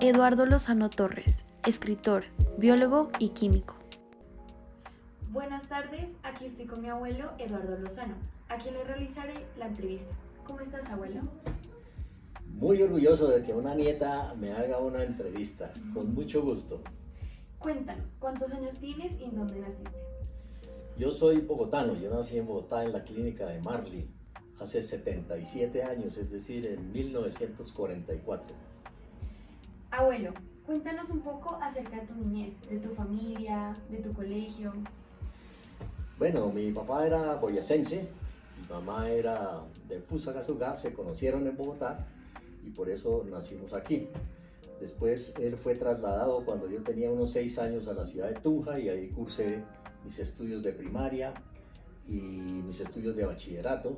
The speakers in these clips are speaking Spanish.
Eduardo Lozano Torres, escritor, biólogo y químico. Buenas tardes, aquí estoy con mi abuelo Eduardo Lozano, a quien le realizaré la entrevista. ¿Cómo estás, abuelo? Muy orgulloso de que una nieta me haga una entrevista, con mucho gusto. Cuéntanos, ¿cuántos años tienes y en dónde naciste? Yo soy bogotano, yo nací en Bogotá en la clínica de Marley hace 77 años, es decir, en 1944. Abuelo, cuéntanos un poco acerca de tu niñez, de tu familia, de tu colegio. Bueno, mi papá era boyacense, mi mamá era de Fusagasugá, se conocieron en Bogotá y por eso nacimos aquí. Después él fue trasladado cuando yo tenía unos 6 años a la ciudad de Tunja y ahí cursé mis estudios de primaria y mis estudios de bachillerato.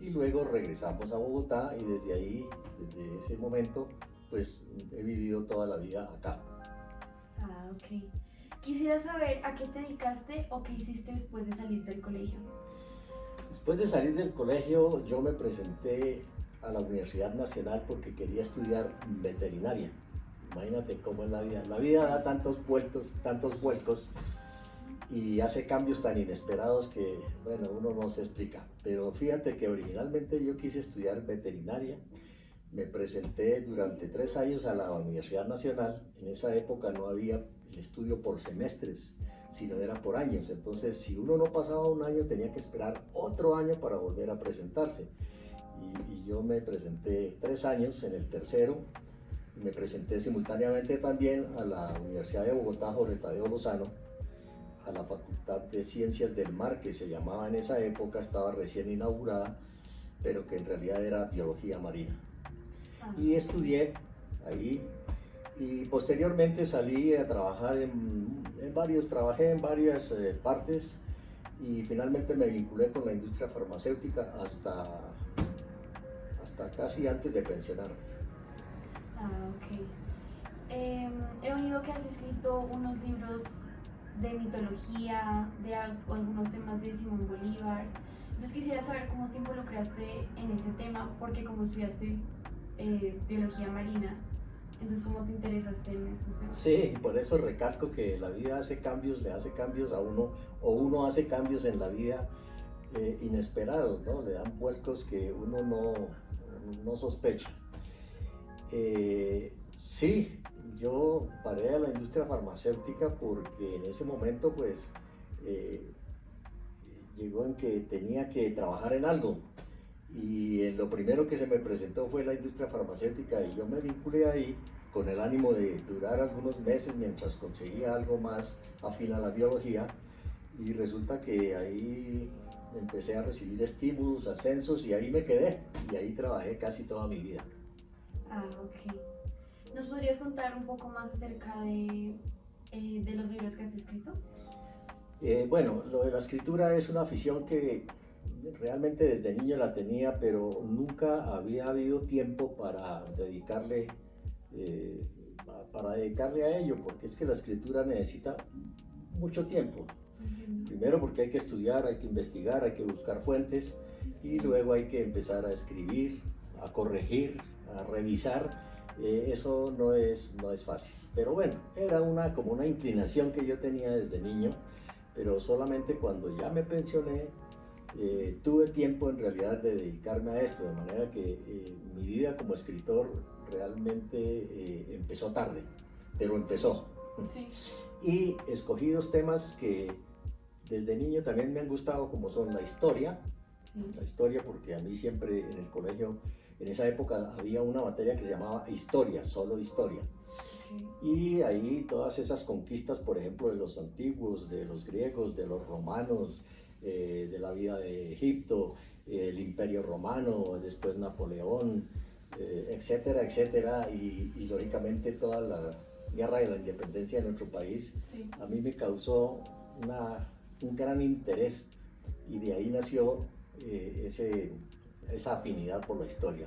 Y luego regresamos a Bogotá y desde ahí, desde ese momento, pues he vivido toda la vida acá. Ah, ok. Quisiera saber a qué te dedicaste o qué hiciste después de salir del colegio. Después de salir del colegio, yo me presenté a la Universidad Nacional porque quería estudiar veterinaria. Imagínate cómo es la vida. La vida da tantos vuelcos y hace cambios tan inesperados que, bueno, uno no se explica. Pero fíjate que originalmente yo quise estudiar veterinaria. Me presenté durante 3 años a la Universidad Nacional. En esa época no había el estudio por semestres, sino era por años. Entonces, si uno no pasaba un año, tenía que esperar otro año para volver a presentarse. Y yo me presenté 3 años en el tercero. Me presenté simultáneamente también a la Universidad de Bogotá, Jorge Tadeo Lozano, a la Facultad de Ciencias del Mar, que se llamaba en esa época, estaba recién inaugurada, pero que en realidad era Biología Marina. Y estudié ahí y posteriormente salí a trabajar trabajé en varias partes y finalmente me vinculé con la industria farmacéutica hasta casi antes de pensionarme. Ah, ok. He oído que has escrito unos libros de mitología, de algunos temas de Simón Bolívar. Entonces quisiera saber cómo te involucraste en ese tema, porque como estudiaste biología marina, entonces cómo te interesaste en estos temas. Sí, por eso recalco que la vida hace cambios, le hace cambios a uno, o uno hace cambios en la vida inesperados, ¿no? Le dan vuelcos que uno no sospecha. Sí, yo paré a la industria farmacéutica porque en ese momento pues llegó en que tenía que trabajar en algo y lo primero que se me presentó fue la industria farmacéutica y yo me vinculé ahí con el ánimo de durar algunos meses mientras conseguía algo más afín a la biología y resulta que ahí empecé a recibir estímulos, ascensos y ahí me quedé y ahí trabajé casi toda mi vida. Ah, ok. ¿Nos podrías contar un poco más acerca de los libros que has escrito? Bueno, lo de la escritura es una afición que realmente desde niño la tenía, pero nunca había habido tiempo eh, para dedicarle a ello, porque es que la escritura necesita mucho tiempo. Primero porque hay que estudiar, hay que investigar, hay que buscar fuentes y luego hay que empezar a escribir, a corregir, a revisar. Eso no es fácil. Pero bueno, era como una inclinación que yo tenía desde niño, pero solamente cuando ya me pensioné tuve tiempo en realidad de dedicarme a esto, de manera que mi vida como escritor realmente empezó tarde, pero empezó. Sí. Y escogí 2 temas que desde niño también me han gustado, como son la historia porque a mí siempre en el colegio, en esa época había una materia que se llamaba historia, solo historia. Y ahí todas esas conquistas, por ejemplo, de los antiguos, de los griegos, de los romanos, de la vida de Egipto, el Imperio Romano, después Napoleón, etcétera, etcétera, y lógicamente toda la guerra de la independencia de nuestro país, a mí me causó un gran interés y de ahí nació esa afinidad por la historia.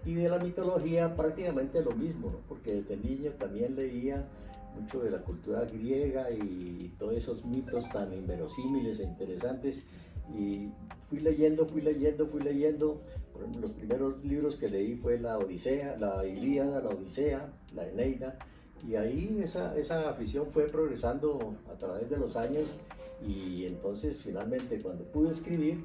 Y de la mitología prácticamente lo mismo, ¿no? Porque desde niño también leía mucho de la cultura griega y todos esos mitos tan inverosímiles e interesantes y fui leyendo, por Los primeros libros que leí fue la Odisea, la Ilíada, la Odisea, la Eneida, y ahí esa afición fue progresando a través de los años, y entonces finalmente cuando pude escribir,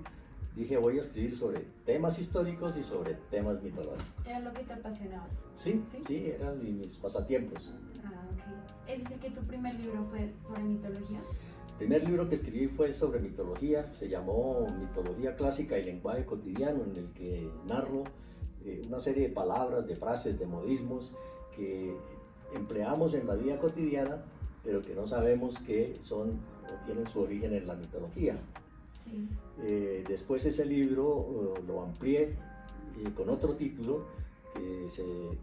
dije voy a escribir sobre temas históricos y sobre temas mitológicos. ¿Era lo que te apasionaba? Sí, ¿Sí? sí, eran mis pasatiempos. Ah, ok. ¿Es decir que tu primer libro fue sobre mitología? El primer libro que escribí fue sobre mitología, se llamó Mitología Clásica y Lenguaje Cotidiano, en el que narro una serie de palabras, de frases, de modismos que empleamos en la vida cotidiana, pero que no sabemos que son o tienen su origen en la mitología. Sí. Después ese libro lo amplié con otro título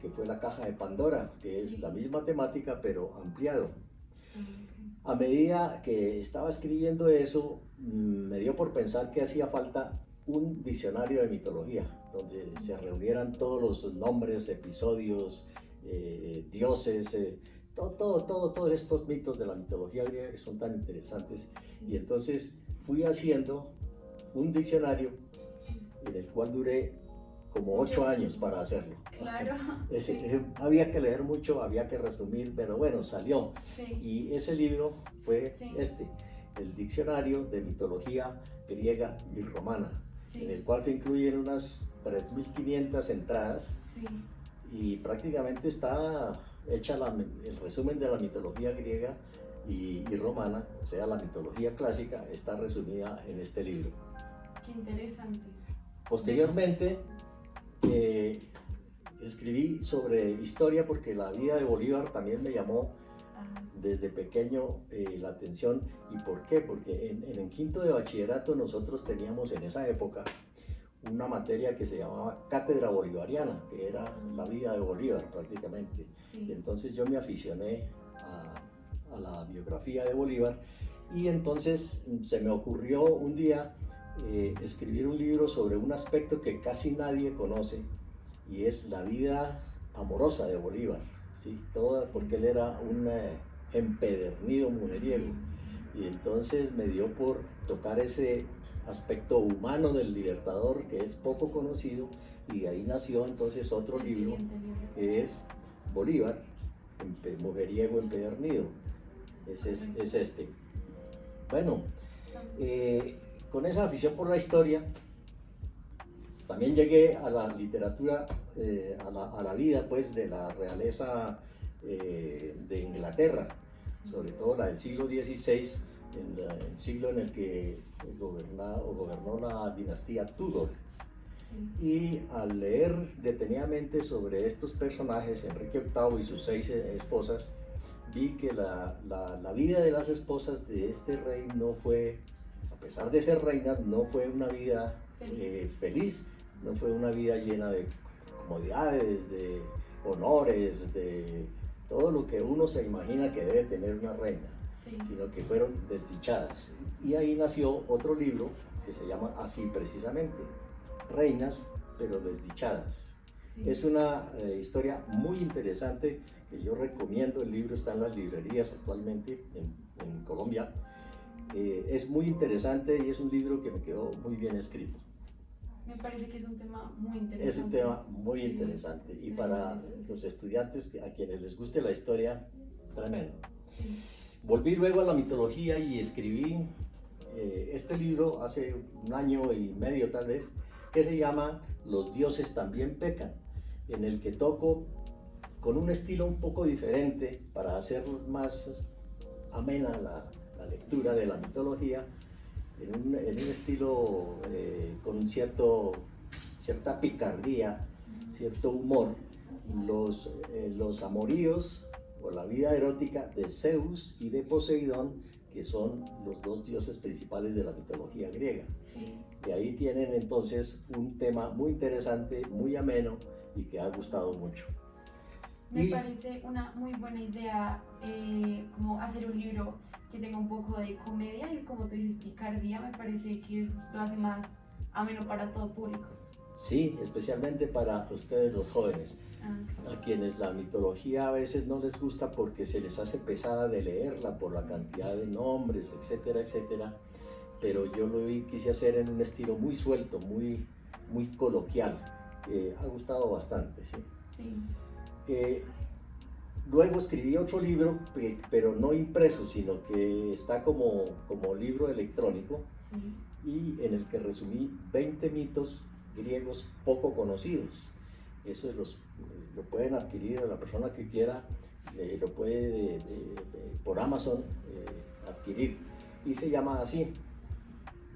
que fue La Caja de Pandora, que es la misma temática pero ampliado. A medida que estaba escribiendo eso, me dio por pensar que hacía falta un diccionario de mitología, donde se reunieran todos los nombres, episodios, dioses, todos estos mitos de la mitología griega que son tan interesantes. Sí. Y entonces fui haciendo un diccionario en el cual duré como 8 años para hacerlo. Claro. Sí. Había que leer mucho, había que resumir, pero bueno, salió. Sí. Y ese libro fue Sí. el Diccionario de Mitología Griega y Romana, Sí. en el cual se incluyen unas 3.500 entradas, Sí. y prácticamente está hecha el resumen de la mitología griega y romana, o sea, la mitología clásica, está resumida en este libro. Qué interesante. Posteriormente, escribí sobre historia porque la vida de Bolívar también me llamó Ah, desde pequeño la atención. ¿Y por qué? Porque en el quinto de bachillerato nosotros teníamos en esa época una materia que se llamaba Cátedra Bolivariana, que era la vida de Bolívar prácticamente. sí. Y entonces yo me aficioné a la biografía de Bolívar, y entonces se me ocurrió un día escribir un libro sobre un aspecto que casi nadie conoce, y es la vida amorosa de Bolívar, ¿sí? Porque él era un empedernido mujeriego, y entonces me dio por tocar ese aspecto humano del libertador que es poco conocido, y de ahí nació entonces otro El libro siguiente libro. que es Bolívar, mujeriego empedernido. Es este. Bueno, con esa afición por la historia, también llegué a la literatura, a la vida pues de la realeza de Inglaterra, sobre todo la del siglo XVI, el siglo en el que gobernó la dinastía Tudor. Sí. Y al leer detenidamente sobre estos personajes, Enrique VIII y sus 6 esposas, vi que la vida de las esposas de este rey no fue, a pesar de ser reinas, no fue una vida feliz, no fue una vida llena de comodidades, de honores, de todo lo que uno se imagina que debe tener una reina, Sí. sino que fueron desdichadas. Y ahí nació otro libro que se llama así precisamente, Reinas pero desdichadas. Sí. Es una historia muy interesante que yo recomiendo. El libro está en las librerías actualmente en Colombia. Es muy interesante y es un libro que me quedó muy bien escrito. Me parece que es un tema muy interesante. Es un tema muy Sí. interesante, y Sí, para interesante. los estudiantes a quienes les guste la historia, tremendo. Sí. Volví luego a la mitología y escribí este libro hace 1 año y medio tal vez, que se llama Los dioses también pecan, en el que toco con un estilo un poco diferente para hacer más amena la lectura de la mitología, en un estilo con cierta picardía, cierto humor, los amoríos o la vida erótica de Zeus y de Poseidón, que son los 2 dioses principales de la mitología griega. Sí. Y ahí tienen entonces un tema muy interesante, muy ameno, y que ha gustado mucho. Me Y- parece una muy buena idea como hacer un libro que tenga un poco de comedia y, como tú dices, picardía. Me parece que lo hace más ameno para todo público. Sí, especialmente para ustedes los jóvenes, Ah, a quienes la mitología a veces no les gusta porque se les hace pesada de leerla por la cantidad de nombres, etcétera, pero yo quise hacer en un estilo muy suelto, muy coloquial. ha gustado bastante, ¿sí? Sí. Luego escribí otro libro, pero no impreso, sino que está como libro electrónico, Sí. y en el que resumí 20 mitos griegos poco conocidos. Eso lo pueden adquirir a la persona que quiera, lo puede por Amazon adquirir, y se llama así,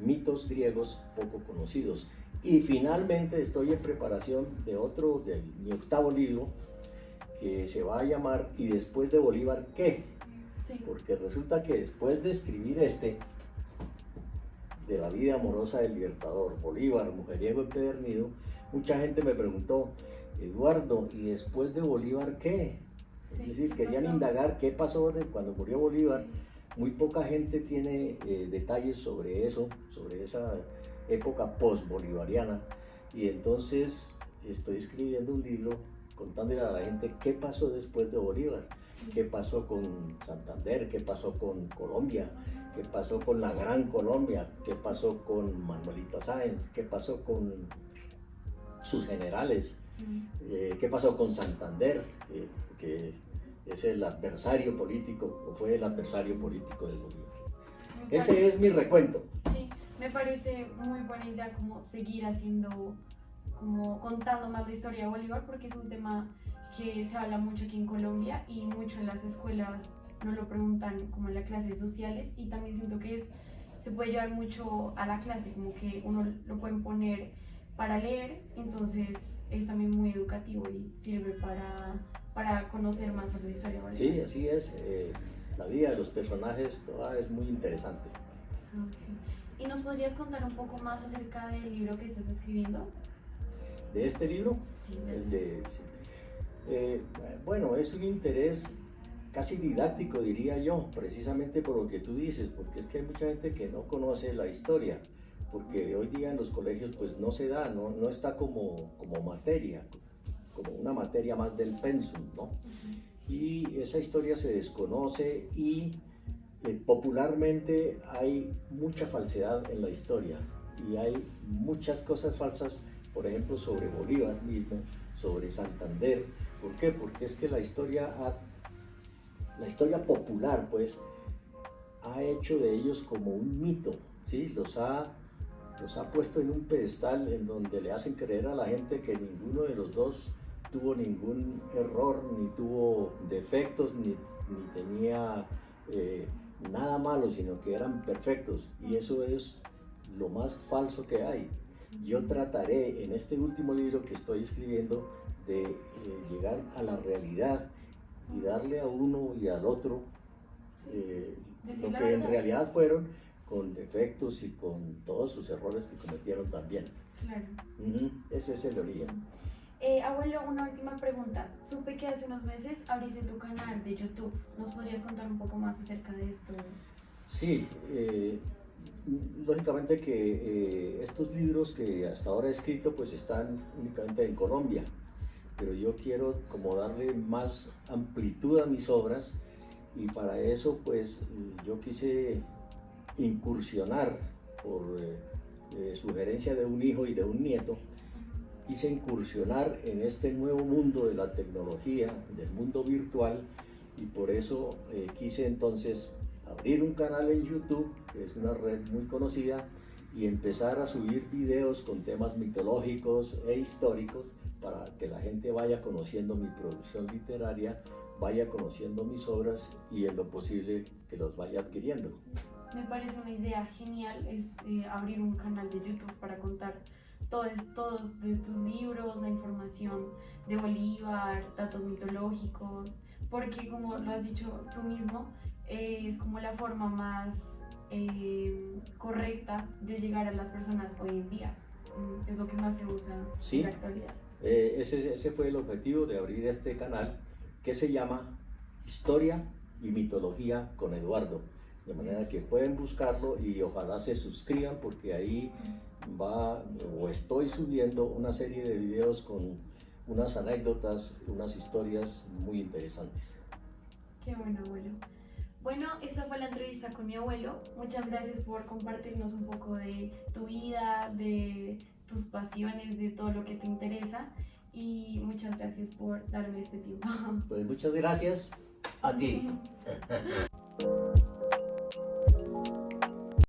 Mitos griegos poco conocidos. Y finalmente estoy en preparación de mi octavo libro, que se va a llamar ¿Y después de Bolívar qué? Sí. Porque resulta que después de escribir de la vida amorosa del libertador, Bolívar, mujeriego empedernido, mucha gente me preguntó, Eduardo, ¿y después de Bolívar qué? Sí, Es decir, ¿qué querían pasó? indagar qué pasó cuando murió Bolívar. Sí. Muy poca gente tiene detalles sobre eso, sobre esa época post-bolivariana, y entonces estoy escribiendo un libro contándole a la gente qué pasó después de Bolívar, Sí. qué pasó con Santander, qué pasó con Colombia, qué pasó con la Gran Colombia, qué pasó con Manuelito Sáenz, qué pasó con sus generales, qué pasó con Santander, que es el adversario político, o fue el adversario político de Bolívar. Ese es mi recuento. Sí, me parece muy buena idea como seguir haciendo, como contando más la historia de Bolívar, porque es un tema que se habla mucho aquí en Colombia y mucho en las escuelas nos lo preguntan como en las clases sociales, y también siento que se puede llevar mucho a la clase, como que uno lo pueden poner para leer, entonces es también muy educativo y sirve para conocer más sobre la historia de Bolívar. Sí, así es. La vida de los personajes toda es muy interesante. Okay. ¿Y nos podrías contar un poco más acerca del libro que estás escribiendo? ¿De este libro? Sí. Bueno, es un interés casi didáctico, diría yo, precisamente por lo que tú dices, porque es que hay mucha gente que no conoce la historia, porque hoy día en los colegios pues no se da, no está como materia, como una materia más del pensum, ¿no? Y esa historia se desconoce, y popularmente hay mucha falsedad en la historia, y hay muchas cosas falsas, por ejemplo, sobre Bolívar mismo, sobre Santander. ¿Por qué? Porque es que la historia popular, pues, ha hecho de ellos como un mito, ¿sí? Los ha puesto en un pedestal en donde le hacen creer a la gente que ninguno de los dos tuvo ningún error, ni tuvo defectos, ni tenía nada malo, sino que eran perfectos, y eso es lo más falso que hay. Yo trataré en este último libro que estoy escribiendo de llegar a la realidad y darle a uno y al otro lo que en realidad fueron, con defectos y con todos sus errores que cometieron también. Claro. Ese es el origen. Abuelo, una última pregunta. Supe que hace unos meses abriste tu canal de YouTube. ¿Nos podrías contar un poco más acerca de esto? Sí, lógicamente que estos libros que hasta ahora he escrito pues están únicamente en Colombia, pero yo quiero como darle más amplitud a mis obras, y para eso pues yo quise incursionar por sugerencia de un hijo y de un nieto. Quise incursionar en este nuevo mundo de la tecnología, del mundo virtual, y por eso quise entonces abrir un canal en YouTube, que es una red muy conocida, y empezar a subir videos con temas mitológicos e históricos para que la gente vaya conociendo mi producción literaria, vaya conociendo mis obras, y en lo posible que los vaya adquiriendo. Me parece una idea genial, es abrir un canal de YouTube para contar todos de tus libros, la información de Bolívar, datos mitológicos, porque como lo has dicho tú mismo, es como la forma más correcta de llegar a las personas hoy en día. Es lo que más se usa en la actualidad. Ese fue el objetivo de abrir este canal, que se llama Historia y Mitología con Eduardo. De manera que pueden buscarlo y ojalá se suscriban, porque ahí estoy subiendo una serie de videos con unas anécdotas, unas historias muy interesantes. Qué bueno, abuelo. Bueno, esta fue la entrevista con mi abuelo. Muchas gracias por compartirnos un poco de tu vida, de tus pasiones, de todo lo que te interesa. Y muchas gracias por darme este tiempo. Pues muchas gracias a ti.